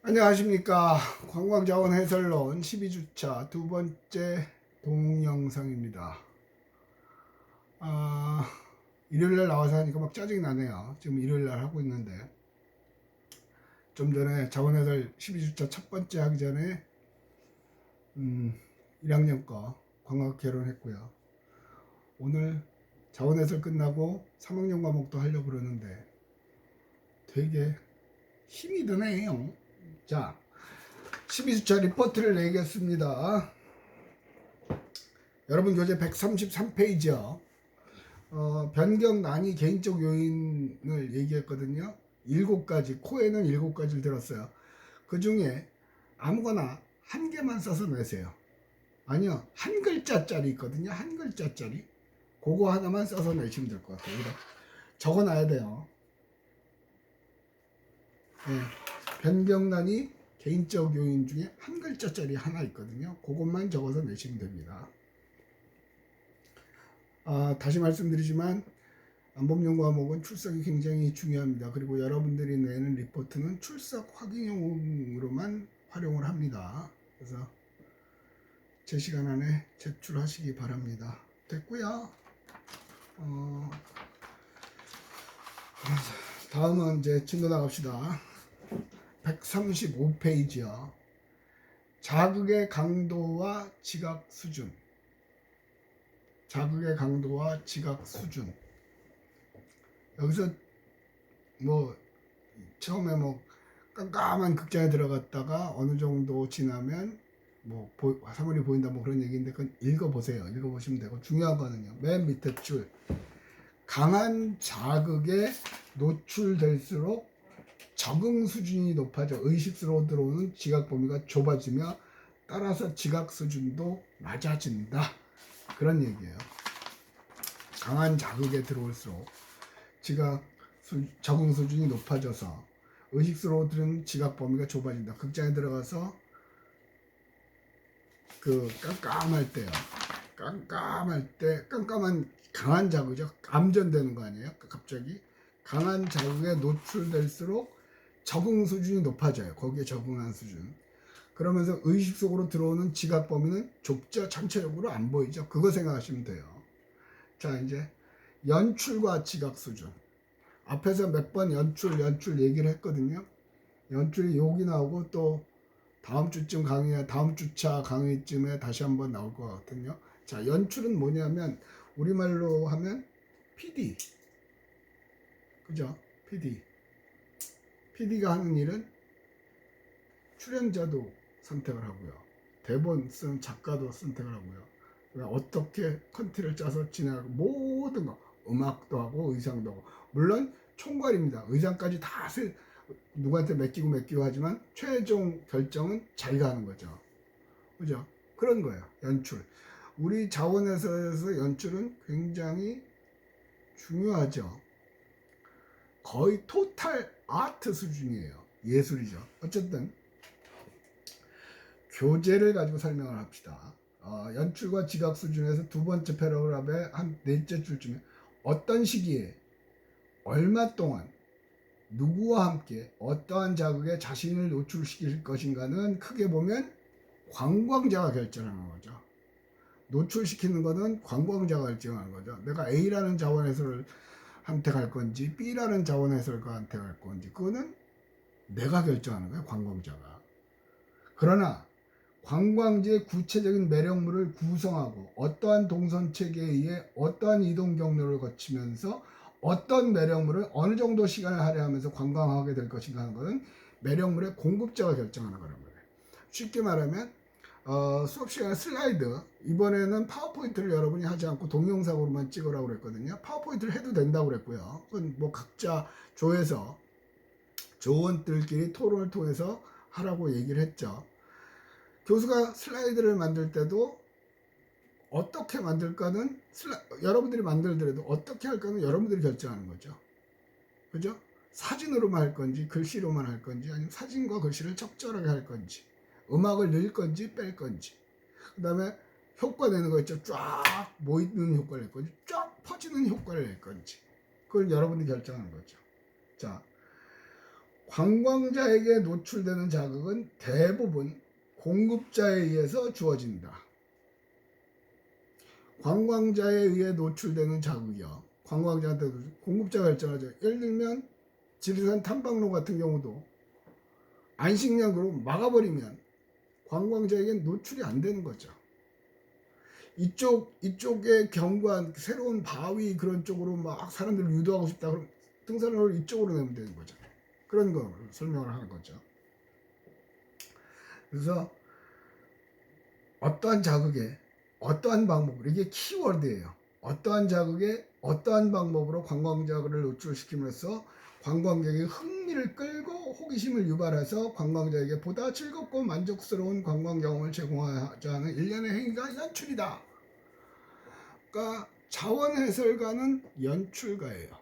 안녕하십니까. 관광자원 해설론 12주차 두 번째 동영상입니다. 일요일날 나와서 하니까 막 짜증이 나네요. 지금 일요일날 하고 있는데, 좀 전에 자원 해설 12주차 첫 번째 하기 전에 1학년 거 광학 개론했고요. 오늘 자원 해설 끝나고 3학년 과목도 하려고 그러는데 되게 힘이 드네요. 자, 12주차 리포트를 내겠습니다. 여러분 교재 133페이지요. 변경 난이 개인적 요인을 얘기했거든요. 7가지, 코에는 7가지를 들었어요. 그 중에 아무거나 한 개만 써서 내세요. 아니요, 한 글자짜리 있거든요. 한 글자짜리. 그거 하나만 써서 내시면 될 것 같아요. 적어놔야 돼요. 네, 변경란이 개인적 요인 중에 한 글자짜리 하나 있거든요. 그것만 적어서 내시면 됩니다. 다시 말씀드리지만 안법용 과목은 출석이 굉장히 중요합니다. 그리고 여러분들이 내는 리포트는 출석 확인용으로만 활용을 합니다. 그래서 제 시간 안에 제출하시기 바랍니다. 됐고요. 다음은 이제 진도 나갑시다. 135페이지요. 자극의 강도와 지각 수준. 자극의 강도와 지각 수준. 여기서 뭐 처음에 뭐 깜깜한 극장에 들어갔다가 어느 정도 지나면 뭐 사물이 보인다 뭐 그런 얘기인데 그건 읽어보세요. 읽어보시면 되고, 중요한 거는요, 맨 밑에 줄, 강한 자극에 노출될수록 적응 수준이 높아져 의식으로 들어오는 지각 범위가 좁아지며 따라서 지각 수준도 낮아진다, 그런 얘기예요. 강한 자극에 들어올수록 적응 수준이 높아져서 의식으로 들은 지각 범위가 좁아진다. 극장에 들어가서 그 깜깜할 때요. 깜깜한 강한 자극이죠. 감전되는 거 아니에요? 갑자기 강한 자극에 노출될수록 적응 수준이 높아져요. 거기에 적응한 수준. 그러면서 의식 속으로 들어오는 지각 범위는 좁죠. 전체적으로 안 보이죠. 그거 생각하시면 돼요. 자, 이제 연출과 지각 수준. 앞에서 몇 번 연출 얘기를 했거든요. 연출이 여기 나오고 또 다음 주차 강의쯤에 다시 한번 나올 것 같거든요. 자, 연출은 뭐냐면 우리말로 하면 PD. 그죠? PD가 하는 일은 출연자도 선택을 하고요. 대본 쓰는 작가도 선택을 하고요. 어떻게 컨티를 짜서 진행하고 모든 거, 음악도 하고 의상도 하고, 물론 총괄입니다. 의상까지 다 누구한테 맡기고 하지만 최종 결정은 자기가 하는 거죠. 그죠? 그런 거예요. 연출. 우리 자원에서 연출은 굉장히 중요하죠. 거의 토탈 아트 수준이에요. 예술이죠. 어쨌든 교재를 가지고 설명을 합시다. 연출과 지각 수준에서 두 번째 패러그래프의 한 넷째 줄쯤에 어떤 시기에 얼마 동안 누구와 함께 어떠한 자극에 자신을 노출시킬 것인가는 크게 보면 관광자가 결정하는 거죠. 노출시키는 것은 관광자가 결정하는 거죠. 내가 A라는 자원해설을 한테 갈 건지 B라는 자원해설가한테 갈 건지 그거는 내가 결정하는 거예요. 관광자가. 그러나 관광지의 구체적인 매력물을 구성하고 어떠한 동선 체계에 의해 어떠한 이동 경로를 거치면서 어떤 매력물을 어느 정도 시간을 할애하면서 관광하게 될 것인가 하는 것은 매력물의 공급자가 결정하는 거란 말이에요. 쉽게 말하면 수업 시간에 슬라이드, 이번에는 파워포인트를 여러분이 하지 않고 동영상으로만 찍으라고 그랬거든요. 파워포인트를 해도 된다고 그랬고요. 그건 뭐 각자 조에서 조원들끼리 토론을 통해서 하라고 얘기를 했죠. 교수가 슬라이드를 만들 때도 어떻게 만들까는 여러분들이 만들더라도 어떻게 할까는 여러분들이 결정하는 거죠. 그죠? 사진으로만 할 건지 글씨로만 할 건지 아니면 사진과 글씨를 적절하게 할 건지 음악을 넣을 건지 뺄 건지, 그 다음에 효과 내는 거 있죠. 쫙 모이는 효과를 낼 건지 쫙 퍼지는 효과를 낼 건지 그걸 여러분들이 결정하는 거죠. 자, 관광자에게 노출되는 자극은 대부분 공급자에 의해서 주어진다. 관광자에 의해 노출되는 자극이요. 관광자한테 공급자가 결정하죠. 예를 들면 지리산 탐방로 같은 경우도 안식년으로 막아버리면 관광자에게는 노출이 안 되는 거죠. 이쪽에 경관, 새로운 바위 그런 쪽으로 막 사람들을 유도하고 싶다 그러면 등산로를 이쪽으로 내면 되는 거죠. 그런 걸 설명을 하는 거죠. 그래서 어떠한 자극에 어떠한 방법으로, 이게 키워드예요. 어떠한 자극에 어떠한 방법으로 관광자를 노출시키면서 관광객의 흥미를 끌고 호기심을 유발해서 관광자에게 보다 즐겁고 만족스러운 관광 경험을 제공하자는 일련의 행위가 연출이다. 그러니까 자원 해설가는 연출가예요.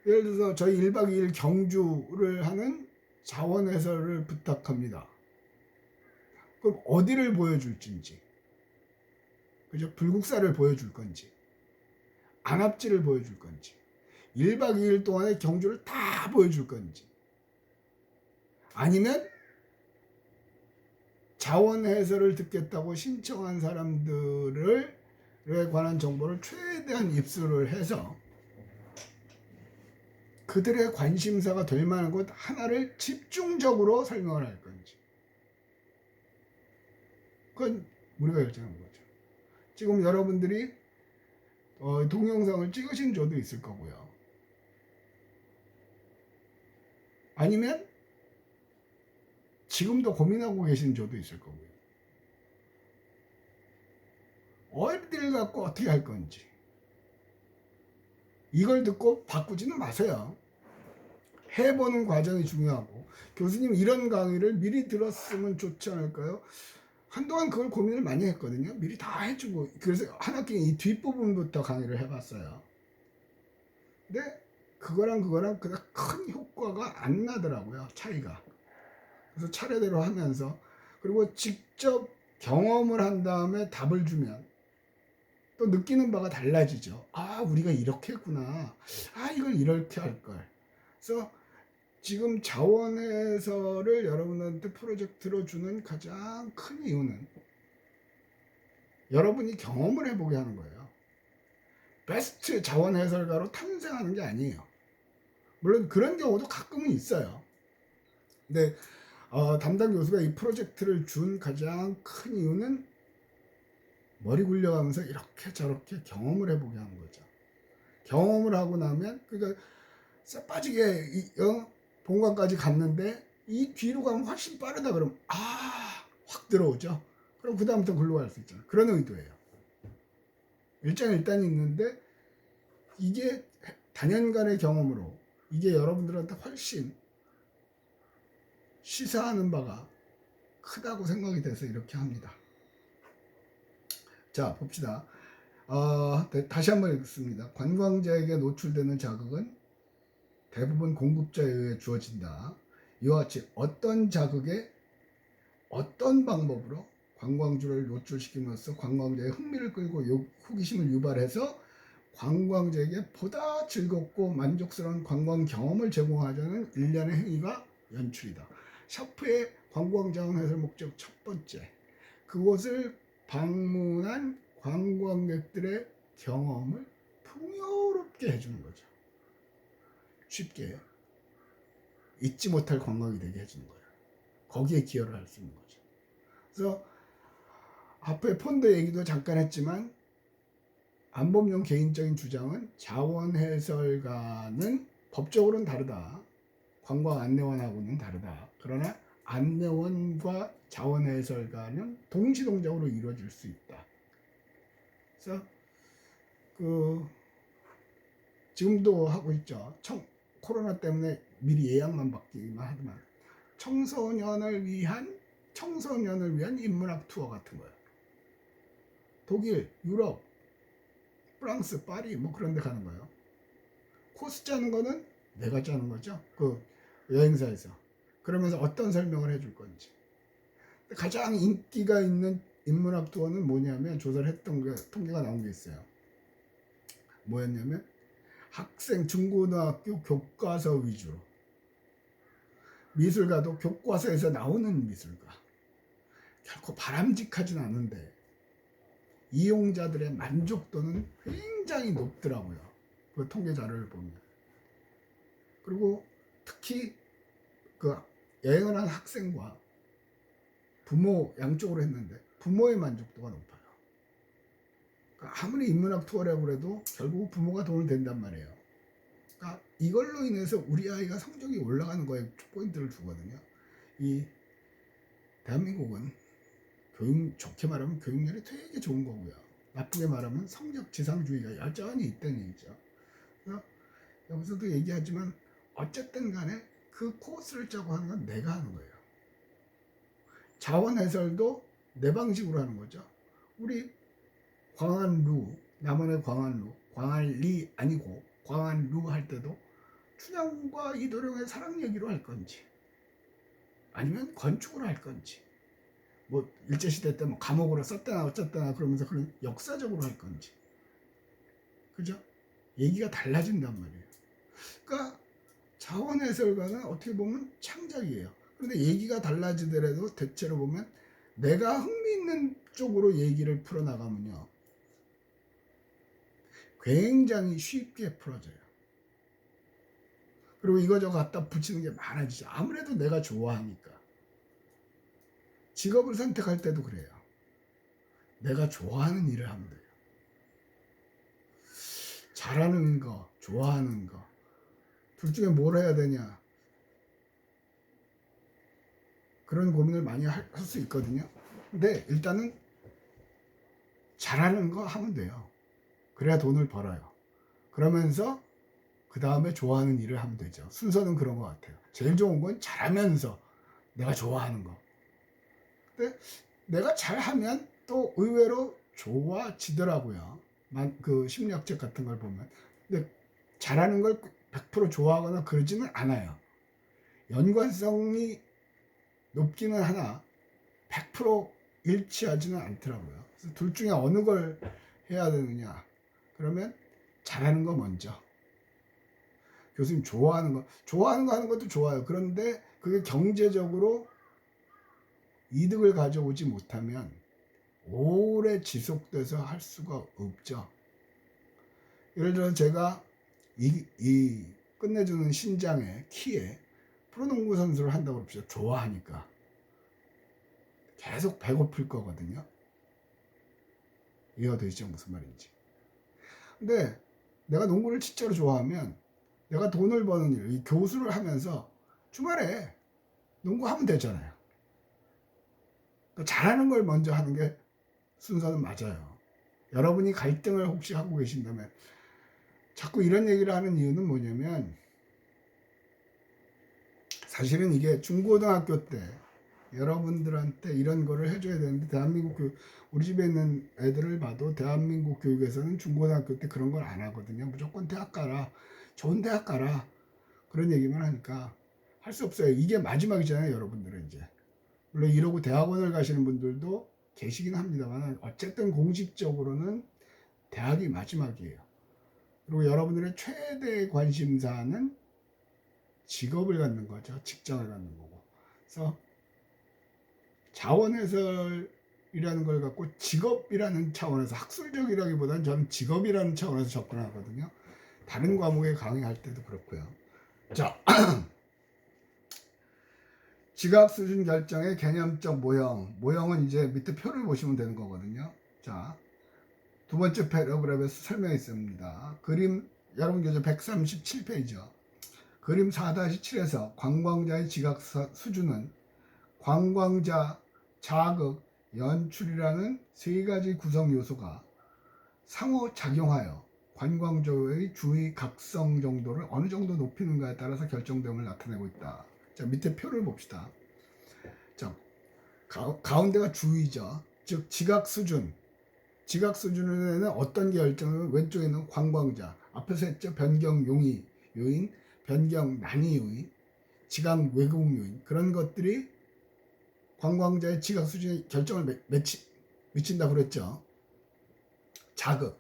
예를 들어서 저희 1박 2일 경주를 하는 자원 해설을 부탁합니다. 그럼 어디를 보여줄지, 그죠? 불국사를 보여줄 건지, 안압지를 보여줄 건지, 1박 2일 동안의 경주를 다 보여줄 건지, 아니면 자원 해설을 듣겠다고 신청한 사람들에 관한 정보를 최대한 입수를 해서 그들의 관심사가 될 만한 것 하나를 집중적으로 설명을 할 건지, 그건 우리가 결정하는 거죠. 지금 여러분들이 동영상을 찍으신 저도 있을 거고요. 아니면 지금도 고민하고 계신 저도 있을 거고요. 어디를 갖고 어떻게 할 건지 이걸 듣고 바꾸지는 마세요. 해보는 과정이 중요하고, 교수님 이런 강의를 미리 들었으면 좋지 않을까요? 한동안 그걸 고민을 많이 했거든요. 미리 다 해주고, 그래서 한 학기 이 뒷부분부터 강의를 해봤어요. 근데 그거랑 그닥 큰 효과가 안 나더라고요. 차이가. 그래서 차례대로 하면서, 그리고 직접 경험을 한 다음에 답을 주면 또 느끼는 바가 달라지죠. 아, 우리가 이렇게 했구나. 아, 이걸 이렇게 할 걸. 그래서 지금 자원해설을 여러분한테 프로젝트로 주는 가장 큰 이유는 여러분이 경험을 해보게 하는 거예요. 베스트 자원해설가로 탄생하는 게 아니에요. 물론 그런 경우도 가끔은 있어요. 근데 담당 교수가 이 프로젝트를 준 가장 큰 이유는 머리 굴려가면서 이렇게 저렇게 경험을 해보게 하는 거죠. 경험을 하고 나면, 그러니까 빠지게 본관까지 갔는데 이 뒤로 가면 훨씬 빠르다 그러면 확 들어오죠. 그럼 그 다음부터 글로 갈 수 있잖아요. 그런 의도예요. 일단 있는데 이게 단연간의 경험으로 이게 여러분들한테 훨씬 시사하는 바가 크다고 생각이 돼서 이렇게 합니다. 자, 봅시다. 다시 한번 읽습니다. 관광자에게 노출되는 자극은 대부분 공급자에 의해 주어진다. 이와 같이 어떤 자극에 어떤 방법으로 관광주를 노출시킴으로써 관광자의 흥미를 끌고 호기심을 유발해서 관광자에게 보다 즐겁고 만족스러운 관광 경험을 제공하자는 일련의 행위가 연출이다. 샤프의 관광자원 해설 목적 첫 번째, 그곳을 방문한 관광객들의 경험을 풍요롭게 해주는 거죠. 쉽게 잊지 못할 관광이 되게 해주는 거예요. 거기에 기여를 할 수 있는 거죠. 그래서 앞에 폰드 얘기도 잠깐 했지만, 안범용 개인적인 주장은 자원 해설가는 법적으로는 다르다. 관광 안내원하고는 다르다. 그러나 안내원과 자원 해설가는 동시동작으로 이루어질 수 있다. 그래서 지금도 하고 있죠. 코로나 때문에 미리 예약만 받기만 하지만 청소년을 위한 인문학 투어 같은 거예요. 독일, 유럽, 프랑스, 파리 뭐 그런 데 가는 거예요. 코스 짜는 거는 내가 짜는 거죠. 그 여행사에서. 그러면서 어떤 설명을 해줄 건지. 가장 인기가 있는 인문학 투어는 뭐냐면, 조사를 했던 게 통계가 나온 게 있어요. 뭐였냐면 학생 중고등학교 교과서 위주로, 미술가도 교과서에서 나오는 미술가, 결코 바람직하진 않은데 이용자들의 만족도는 굉장히 높더라고요. 그 통계 자료를 보면. 그리고 특히 그 예언한 학생과 부모 양쪽으로 했는데 부모의 만족도가 높아요. 그러니까 아무리 인문학 투어라고 해도 결국 부모가 돈을 댄단 말이에요. 그러니까 이걸로 인해서 우리 아이가 성적이 올라가는 거에 포인트를 두거든요. 이 대한민국은 좋게 말하면 교육열이 되게 좋은 거고요. 나쁘게 말하면 성적 지상주의가 여전히 있다는 얘기죠. 그래서 여기서도 얘기하지만 어쨌든 간에 그 코스를 짜고 하는 건 내가 하는 거예요. 자원 해설도 내 방식으로 하는 거죠. 우리 광안루, 남원의 광안루, 광안리 아니고 광안루 할 때도 춘향과 이도령의 사랑 얘기로 할 건지 아니면 건축으로 할 건지 뭐 일제시대 때 뭐 감옥으로 썼다나 어쨌다나 그러면서 그런 역사적으로 할 건지, 그죠? 얘기가 달라진단 말이에요. 그러니까 자원 해설가는 어떻게 보면 창작이에요. 그런데 얘기가 달라지더라도 대체로 보면 내가 흥미있는 쪽으로 얘기를 풀어나가면요 굉장히 쉽게 풀어져요. 그리고 이거저거 갖다 붙이는 게 많아지죠. 아무래도 내가 좋아하니까. 직업을 선택할 때도 그래요. 내가 좋아하는 일을 하면 돼요. 잘하는 거, 좋아하는 거, 둘 중에 뭘 해야 되냐, 그런 고민을 많이 할 수 있거든요. 근데 일단은 잘하는 거 하면 돼요. 그래야 돈을 벌어요. 그러면서 그 다음에 좋아하는 일을 하면 되죠. 순서는 그런 것 같아요. 제일 좋은 건 잘하면서 내가 좋아하는 거. 근데 내가 잘하면 또 의외로 좋아지더라고요. 그 심리학책 같은 걸 보면. 근데 잘하는 걸 100% 좋아하거나 그러지는 않아요. 연관성이 높기는 하나 100% 일치하지는 않더라고요. 그래서 둘 중에 어느 걸 해야 되느냐. 그러면 잘하는 거 먼저. 교수님 좋아하는 거 하는 것도 좋아요. 그런데 그게 경제적으로 이득을 가져오지 못하면 오래 지속돼서 할 수가 없죠. 예를 들어 제가 이 끝내주는 신장의 키에 프로농구 선수를 한다고 그럽시다. 좋아하니까 계속 배고플 거거든요. 이해가 되시죠? 무슨 말인지. 근데 내가 농구를 진짜로 좋아하면 내가 돈을 버는 일, 이 교수를 하면서 주말에 농구하면 되잖아요. 그러니까 잘하는 걸 먼저 하는 게 순서는 맞아요. 여러분이 갈등을 혹시 하고 계신다면, 자꾸 이런 얘기를 하는 이유는 뭐냐면 사실은 이게 중고등학교 때 여러분들한테 이런 거를 해줘야 되는데, 대한민국 우리 집에 있는 애들을 봐도 대한민국 교육에서는 중고등학교 때 그런 걸 안 하거든요. 무조건 대학 가라, 좋은 대학 가라, 그런 얘기만 하니까 할 수 없어요. 이게 마지막이잖아요. 여러분들은 이제 물론 이러고 대학원을 가시는 분들도 계시긴 합니다만 어쨌든 공식적으로는 대학이 마지막이에요. 그리고 여러분들의 최대 관심사는 직업을 갖는 거죠. 직장을 갖는 거고. 그래서 자원해설이라는 걸 갖고 직업이라는 차원에서, 학술적이라기보다는 저는 직업이라는 차원에서 접근하거든요. 다른 과목에 강의할 때도 그렇고요. 자, 지각 수준 결정의 개념적 모형은 이제 밑에 표를 보시면 되는 거거든요. 자, 두 번째 패러그래프에서 설명이 있습니다. 그림 여러분 교재 137페이지요. 그림 4-7에서 관광자의 지각 수준은 관광자, 자극, 연출이라는 세 가지 구성 요소가 상호작용하여 관광객의 주의 각성 정도를 어느 정도 높이는가에 따라서 결정됨을 나타내고 있다. 자, 밑에 표를 봅시다. 자, 가운데가 주의죠. 즉 지각 수준. 지각 수준에는 어떤 게 결정을, 왼쪽에는 관광자, 앞에서 했죠. 변경 용의 요인, 변경 난이 요인, 지각 왜곡 요인, 그런 것들이 관광자의 지각 수준에 결정을 미친다고 그랬죠. 자극.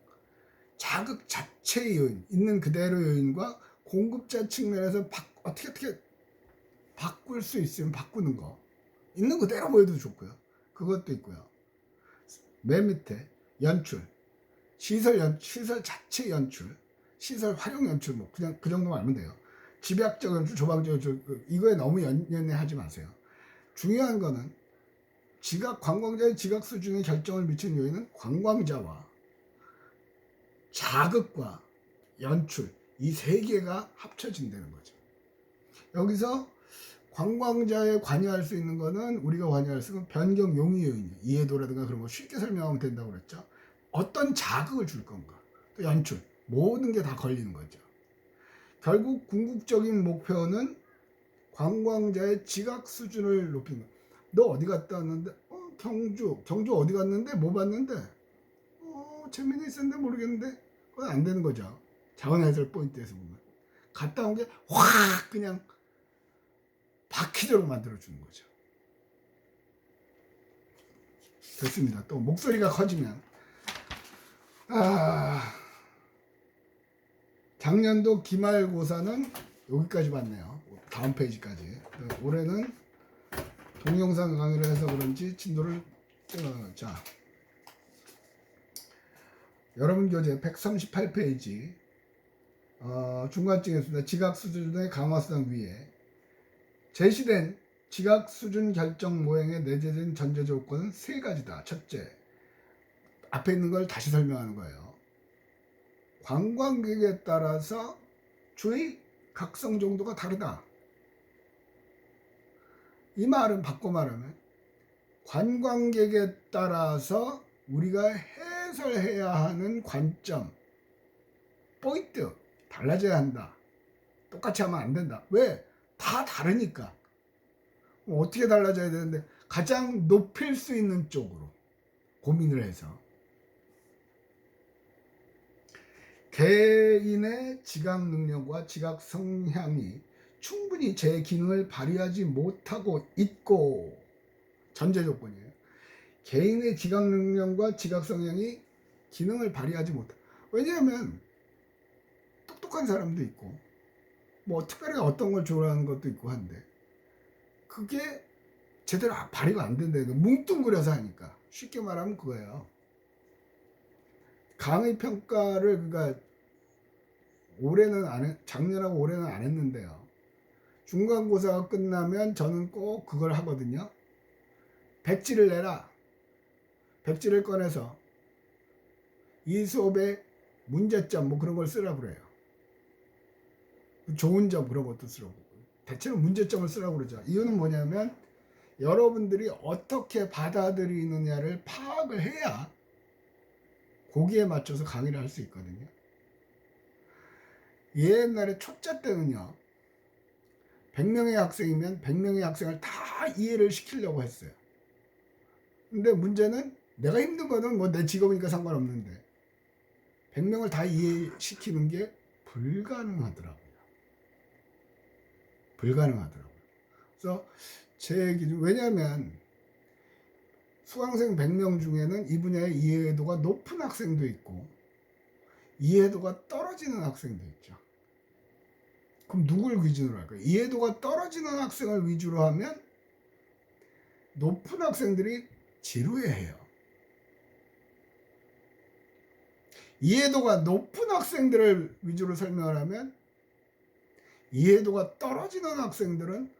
자극 자체의 요인, 있는 그대로 요인과 공급자 측면에서 어떻게 바꿀 수 있으면 바꾸는 거. 있는 그대로 보여도 좋고요. 그것도 있고요. 맨 밑에 연출, 시설 자체 연출, 시설 활용 연출, 뭐 그냥 그 정도만 알면 돼요. 집약적 연출, 조방적 연출, 이거에 너무 연연해하지 마세요. 중요한 거는 관광자의 지각 수준에 결정을 미치는 요인은 관광자와 자극과 연출, 이 세 개가 합쳐진다는 거죠. 여기서 관광자에 관여할 수 있는 거는 우리가 관여할 수 있는 변경 용의 요인이에요. 이해도라든가 그런 거 쉽게 설명하면 된다고 그랬죠. 어떤 자극을 줄 건가, 또 연출, 모든 게 다 걸리는 거죠. 결국 궁극적인 목표는 관광자의 지각 수준을 높이는 거예요. 너 어디 갔다 왔는데? 경주 어디 갔는데? 뭐 봤는데? 재미는 있었는데 모르겠는데? 그건 안 되는 거죠. 자원해설 포인트에서 보면 갔다 온 게 확 그냥 바퀴도록 만들어주는 거죠. 됐습니다. 또 목소리가 커지면 작년도 기말고사는 여기까지 봤네요. 다음 페이지까지. 올해는 동영상 강의를 해서 그런지 진도를 자, 여러분 교재 138페이지 중간쯤이었습니다. 지각 수준의 강화수단 위에 제시된 지각 수준 결정 모형의 내재된 전제 조건은 세 가지다. 첫째, 앞에 있는 걸 다시 설명하는 거예요. 관광객에 따라서 주의 각성 정도가 다르다. 이 말은 바꿔 말하면 관광객에 따라서 우리가 해설해야 하는 관점, 포인트 달라져야 한다. 똑같이 하면 안 된다. 왜? 다 다르니까. 어떻게 달라져야 되는데 가장 높일 수 있는 쪽으로 고민을 해서 개인의 지각 능력과 지각 성향이 충분히 제 기능을 발휘하지 못하고 있고, 전제 조건이에요. 개인의 지각 능력과 지각 성향이 기능을 발휘하지 못하. 왜냐하면 똑똑한 사람도 있고 뭐 특별히 어떤 걸 좋아하는 것도 있고 한데 그게 제대로 발휘가 안 된다. 뭉뚱그려서 하니까. 쉽게 말하면 그거예요. 강의 평가를 그러니까 작년하고 올해는 안 했는데요. 중간고사가 끝나면 저는 꼭 그걸 하거든요. 백지를 내라. 백지를 꺼내서 이 수업의 문제점 뭐 그런 걸 쓰라고 그래요. 좋은 점 그런 것도 쓰라고. 대체로 문제점을 쓰라고 그러죠. 이유는 뭐냐면 여러분들이 어떻게 받아들이느냐를 파악을 해야 거기에 맞춰서 강의를 할 수 있거든요. 옛날에 초짜 때는요. 100명의 학생이면 100명의 학생을 다 이해를 시키려고 했어요. 근데 문제는 내가 힘든 거는 뭐 내 직업이니까 상관없는데 100명을 다 이해시키는 게 불가능하더라고요. 그래서 제 기준, 왜냐하면 수강생 100명 중에는 이 분야의 이해도가 높은 학생도 있고 이해도가 떨어지는 학생도 있죠. 그럼 누굴 기준으로 할까요? 이해도가 떨어지는 학생을 위주로 하면 높은 학생들이 지루해해요. 이해도가 높은 학생들을 위주로 설명을 하면 이해도가 떨어지는 학생들은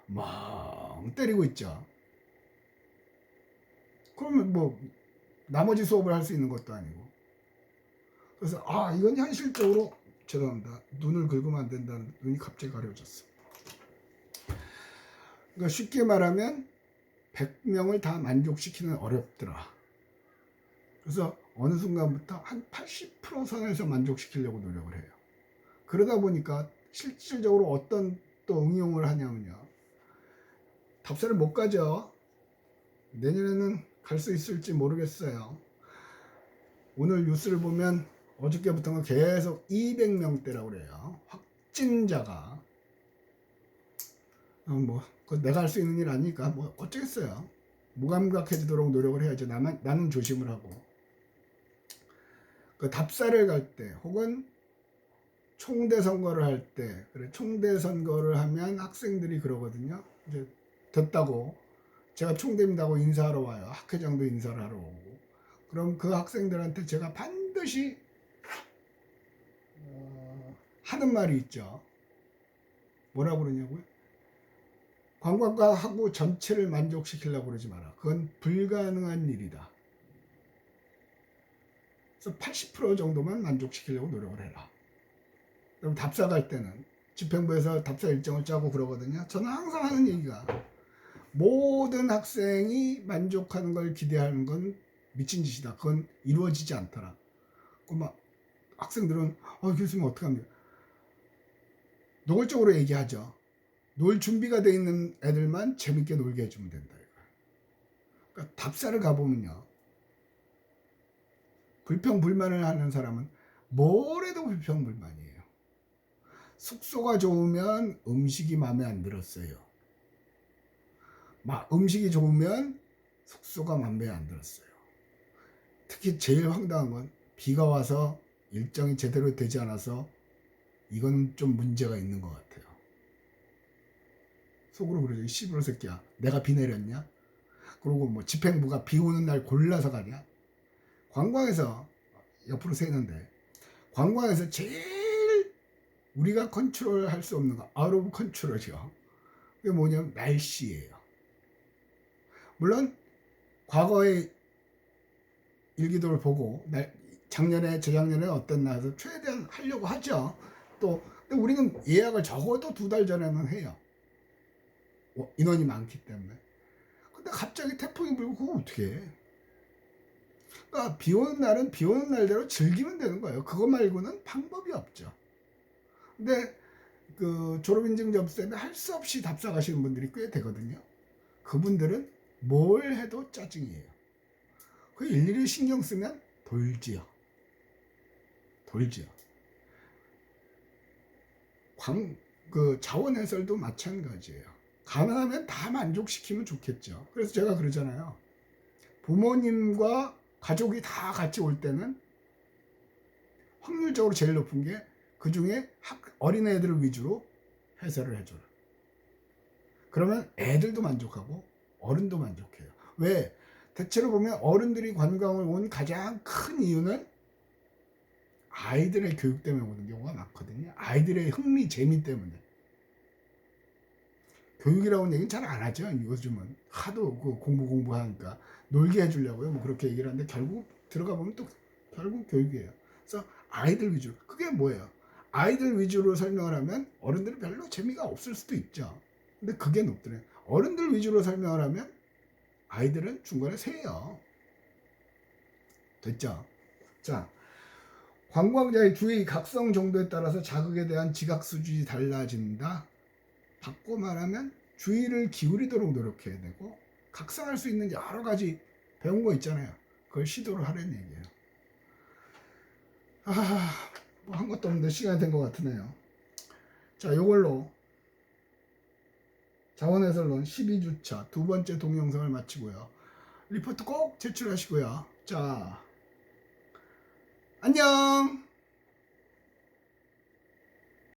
멍 때리고 있죠. 그러면 뭐 나머지 수업을 할 수 있는 것도 아니고. 그래서 이건 현실적으로 죄송합니다. 눈을 긁으면 안 된다는 눈이 갑자기 가려졌어. 그러니까 쉽게 말하면 100명을 다 만족시키는 어렵더라. 그래서 어느 순간부터 한 80% 선에서 만족시키려고 노력을 해요. 그러다 보니까 실질적으로 어떤 또 응용을 하냐면요. 답사를 못 가죠. 내년에는 갈 수 있을지 모르겠어요. 오늘 뉴스를 보면 어저께부터는 계속 200명대라고 그래요. 확진자가. 뭐 내가 할 수 있는 일 아니니까 뭐 어쩌겠어요. 무감각해지도록 노력을 해야죠. 나는 조심을 하고. 그 답사를 갈 때 혹은 총대 선거를 할 때, 그래 총대 선거를 하면 학생들이 그러거든요. 이제 됐다고 제가 총대입니다고 인사하러 와요. 학회장도 인사를 하러 오고. 그럼 그 학생들한테 제가 반드시 하는 말이 있죠. 뭐라고 그러냐고요? 관광과하고 전체를 만족시키려고 그러지 마라. 그건 불가능한 일이다. 그래서 80% 정도만 만족시키려고 노력을 해라. 그럼 답사 갈 때는 집행부에서 답사 일정을 짜고 그러거든요. 저는 항상 하는 얘기가 모든 학생이 만족하는 걸 기대하는 건 미친 짓이다. 그건 이루어지지 않더라. 막 학생들은 교수님 어떡합니까? 노골적으로 얘기하죠. 놀 준비가 돼 있는 애들만 재밌게 놀게 해주면 된다. 그러니까 답사를 가보면요. 불평불만을 하는 사람은 뭘 해도 불평불만이에요. 숙소가 좋으면 음식이 마음에 안 들었어요. 음식이 좋으면 숙소가 마음에 안 들었어요. 특히 제일 황당한 건 비가 와서 일정이 제대로 되지 않아서 이건 좀 문제가 있는 것 같아요. 속으로 그러죠. 씨부러 새끼야. 내가 비 내렸냐? 그리고 뭐 집행부가 비 오는 날 골라서 가냐? 관광에서 옆으로 새는데 관광에서 제일 우리가 컨트롤 할 수 없는 거 아웃 오브 컨트롤이죠. 그게 뭐냐면 날씨예요. 물론 과거의 일기도를 보고 작년에 재작년에 어땠나 해서 최대한 하려고 하죠. 또 근데 우리는 예약을 적어도 2달 전에는 해요. 인원이 많기 때문에. 근데 갑자기 태풍이 불고 그거 어떻게 해? 그러니까 비 오는 날은 비 오는 날대로 즐기면 되는 거예요. 그거 말고는 방법이 없죠. 근데 그 졸업인증 접수에 할 수 없이 답사 가시는 분들이 꽤 되거든요. 그분들은 뭘 해도 짜증이에요. 그 일일이 신경 쓰면 돌지요. 그 자원 해설도 마찬가지예요. 가능하면 다 만족시키면 좋겠죠. 그래서 제가 그러잖아요. 부모님과 가족이 다 같이 올 때는 확률적으로 제일 높은 게 그 중에 어린애들을 위주로 해설을 해줘라. 그러면 애들도 만족하고 어른도 만족해요. 왜? 대체로 보면 어른들이 관광을 온 가장 큰 이유는 아이들의 교육 때문에 오는 경우가 많거든요. 아이들의 흥미, 재미 때문에. 교육이라고는 얘기는 잘 안 하죠. 요즘은 하도 그 공부하니까 놀게 해주려고요. 뭐 그렇게 얘기를 하는데 결국 들어가 보면 또 결국 교육이에요. 그래서 아이들 위주로. 그게 뭐예요? 아이들 위주로 설명을 하면 어른들은 별로 재미가 없을 수도 있죠. 근데 그게 높더래요. 어른들 위주로 설명을 하면 아이들은 중간에 새요. 됐죠? 자, 관광자의 주의, 각성 정도에 따라서 자극에 대한 지각 수준이 달라진다. 바꿔 말하면 주의를 기울이도록 노력해야 되고 각성할 수 있는 여러 가지 배운 거 있잖아요. 그걸 시도를 하라는 얘기예요. 뭐 한 것도 없는데 시간이 된 것 같으네요. 자, 요걸로 자원해설론 12주차 두 번째 동영상을 마치고요. 리포트 꼭 제출하시고요. 자, 안녕!